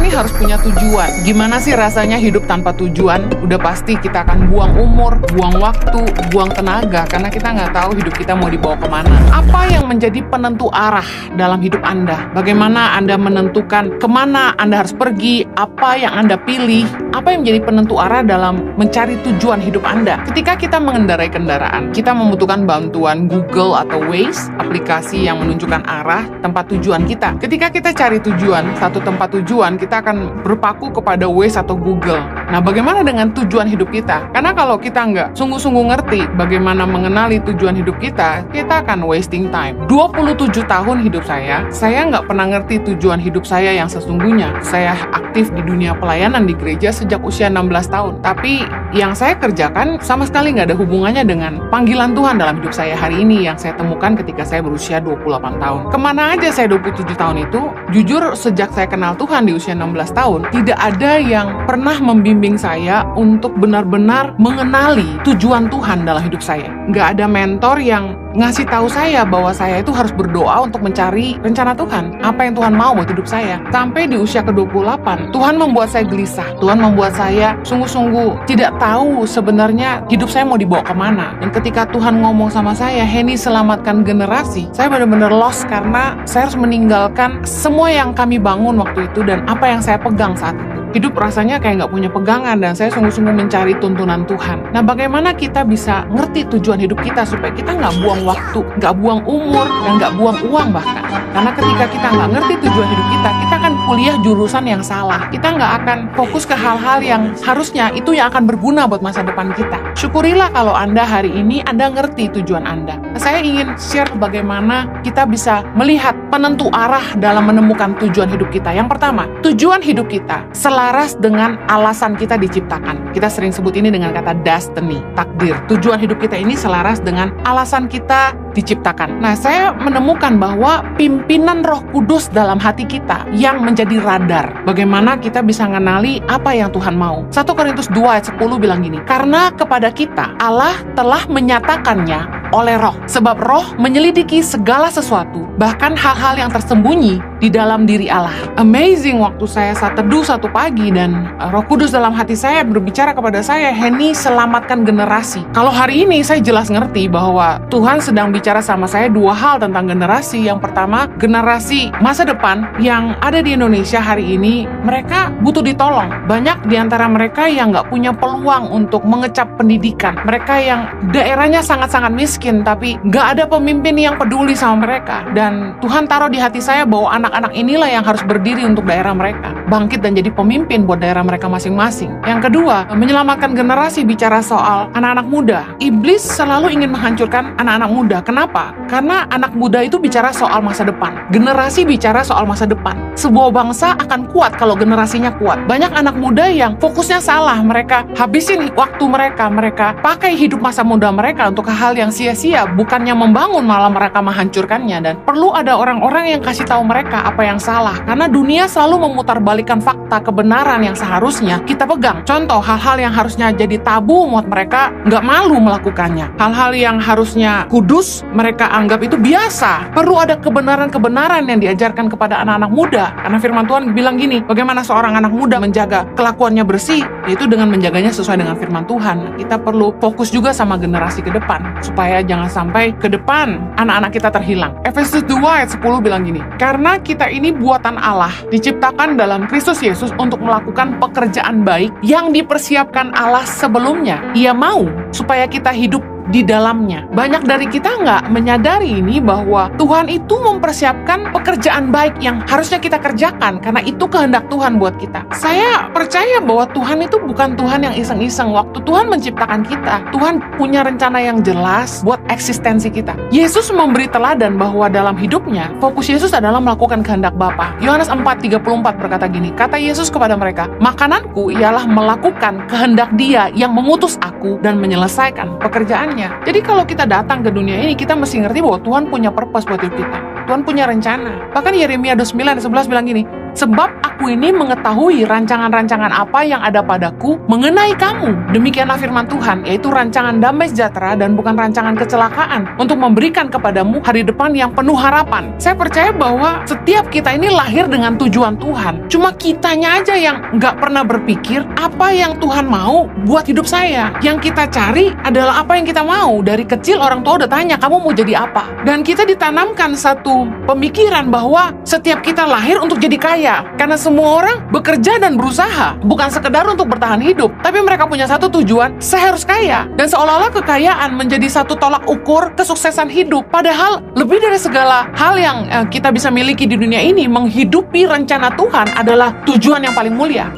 ini harus punya tujuan. Gimana sih rasanya hidup tanpa tujuan? Udah pasti kita akan buang umur, buang waktu, buang tenaga, karena kita nggak tahu hidup kita mau dibawa kemana. Apa yang menjadi penentu arah dalam hidup Anda? Bagaimana Anda menentukan kemana Anda harus pergi? Apa yang Anda pilih? Apa yang menjadi penentu arah dalam mencari tujuan hidup Anda? Ketika kita mengendarai kendaraan, kita membutuhkan bantuan Google atau Waze, aplikasi yang menunjukkan arah tempat tujuan kita. Ketika kita cari tujuan, satu tempat tujuan, kita akan berpaku kepada Waze atau Google. Nah, bagaimana dengan tujuan hidup kita? Karena kalau kita nggak sungguh-sungguh ngerti bagaimana mengenali tujuan hidup kita akan wasting time. 27 tahun hidup saya nggak pernah ngerti tujuan hidup saya yang sesungguhnya. Saya aktif di dunia pelayanan di gereja sejak usia 16 tahun. Tapi yang saya kerjakan sama sekali nggak ada hubungannya dengan panggilan Tuhan dalam hidup saya hari ini yang saya temukan ketika saya berusia 28 tahun. Kemana aja saya 27 tahun itu, jujur sejak saya kenal Tuhan di usia 16 tahun, tidak ada yang pernah membimbing saya untuk benar-benar mengenali tujuan Tuhan dalam hidup saya. Nggak ada mentor yang ngasih tahu saya bahwa saya itu harus berdoa untuk mencari rencana Tuhan. Apa yang Tuhan mau buat hidup saya. Sampai di usia ke-28, Tuhan membuat saya gelisah. Tuhan membuat saya sungguh-sungguh tidak tahu sebenarnya hidup saya mau dibawa kemana. Dan ketika Tuhan ngomong sama saya, Henny selamatkan generasi, saya benar-benar lost karena saya harus meninggalkan semua yang kami bangun waktu itu dan apa yang saya pegang saat itu. Hidup rasanya kayak nggak punya pegangan dan saya sungguh-sungguh mencari tuntunan Tuhan. Nah, bagaimana kita bisa ngerti tujuan hidup kita supaya kita nggak buang waktu, nggak buang umur, dan nggak buang uang bahkan. Karena ketika kita nggak ngerti tujuan hidup kita akan kuliah jurusan yang salah. Kita nggak akan fokus ke hal-hal yang harusnya itu yang akan berguna buat masa depan kita. Syukurilah kalau Anda hari ini Anda ngerti tujuan Anda. Saya ingin share bagaimana kita bisa melihat penentu arah dalam menemukan tujuan hidup kita. Yang pertama, tujuan hidup kita selaras dengan alasan kita diciptakan. Kita sering sebut ini dengan kata destiny, takdir. Tujuan hidup kita ini selaras dengan alasan kita diciptakan. Nah, saya menemukan bahwa pimpinan Roh Kudus dalam hati kita yang menjadi radar. Bagaimana kita bisa mengenali apa yang Tuhan mau. 1 Korintus 2 ayat 10 bilang gini, karena kepada kita Allah telah menyatakannya oleh Roh. Sebab Roh menyelidiki segala sesuatu, bahkan hal-hal yang tersembunyi di dalam diri Allah. Amazing, waktu saya saat teduh satu pagi dan Roh Kudus dalam hati saya berbicara kepada saya, Henny selamatkan generasi. Kalau hari ini saya jelas ngerti bahwa Tuhan sedang bicara sama saya dua hal tentang generasi. Yang pertama, generasi masa depan yang ada di Indonesia hari ini, mereka butuh ditolong. Banyak di antara mereka yang nggak punya peluang untuk mengecap pendidikan. Mereka yang daerahnya sangat-sangat miskin, tapi nggak ada pemimpin yang peduli sama mereka. Dan Tuhan taruh di hati saya bahwa anak-anak inilah yang harus berdiri untuk daerah mereka, bangkit dan jadi pemimpin buat daerah mereka masing-masing. Yang kedua, menyelamatkan generasi bicara soal anak-anak muda. Iblis selalu ingin menghancurkan anak-anak muda. Kenapa? Karena anak muda itu bicara soal masa depan. Generasi bicara soal masa depan. Sebuah bangsa akan kuat kalau generasinya kuat. Banyak anak muda yang fokusnya salah. Mereka habisin waktu mereka pakai hidup masa muda mereka untuk hal yang sia-sia, bukannya membangun malah mereka menghancurkannya. Dan perlu ada orang-orang yang kasih tahu mereka apa yang salah. Karena dunia selalu memutarbalikkan fakta kebenaran yang seharusnya kita pegang. Contoh, hal-hal yang harusnya jadi tabu buat mereka nggak malu melakukannya. Hal-hal yang harusnya kudus mereka anggap itu biasa. Perlu ada kebenaran-kebenaran yang diajarkan kepada anak-anak muda. Karena firman Tuhan bilang gini, bagaimana seorang anak muda menjaga kelakuannya bersih, yaitu dengan menjaganya sesuai dengan firman Tuhan. Kita perlu fokus juga sama generasi ke depan, supaya jangan sampai ke depan anak-anak kita terhilang. Efesus 2 ayat 10 bilang gini, karena kita ini buatan Allah, diciptakan dalam Kristus Yesus untuk melakukan pekerjaan baik yang dipersiapkan Allah sebelumnya. Ia mau supaya kita hidup di dalamnya. Banyak dari kita nggak menyadari ini bahwa Tuhan itu mempersiapkan pekerjaan baik yang harusnya kita kerjakan karena itu kehendak Tuhan buat kita. Saya percaya bahwa Tuhan itu bukan Tuhan yang iseng-iseng. Waktu Tuhan menciptakan kita, Tuhan punya rencana yang jelas buat eksistensi kita. Yesus memberi teladan bahwa dalam hidupnya, fokus Yesus adalah melakukan kehendak Bapa. Yohanes 4:34 berkata gini, kata Yesus kepada mereka, makananku ialah melakukan kehendak Dia yang mengutus aku dan menyelesaikan pekerjaannya. Jadi kalau kita datang ke dunia ini, kita mesti ngerti bahwa Tuhan punya purpose buat hidup kita. Tuhan punya rencana. Bahkan Yeremia 29:11 bilang gini, Sebab aku ini mengetahui rancangan-rancangan apa yang ada padaku mengenai kamu. Demikianlah firman Tuhan, yaitu rancangan damai sejahtera dan bukan rancangan kecelakaan, untuk memberikan kepadamu hari depan yang penuh harapan. Saya percaya bahwa setiap kita ini lahir dengan tujuan Tuhan. Cuma kitanya aja yang nggak pernah berpikir apa yang Tuhan mau buat hidup saya. Yang kita cari adalah apa yang kita mau. Dari kecil orang tua udah tanya, kamu mau jadi apa? Dan kita ditanamkan satu pemikiran bahwa setiap kita lahir untuk jadi kaya. Karena semua orang bekerja dan berusaha, bukan sekedar untuk bertahan hidup, tapi mereka punya satu tujuan, saya harus kaya. Dan seolah-olah kekayaan menjadi satu tolak ukur kesuksesan hidup. Padahal lebih dari segala hal yang kita bisa miliki di dunia ini, menghidupi rencana Tuhan adalah tujuan yang paling mulia.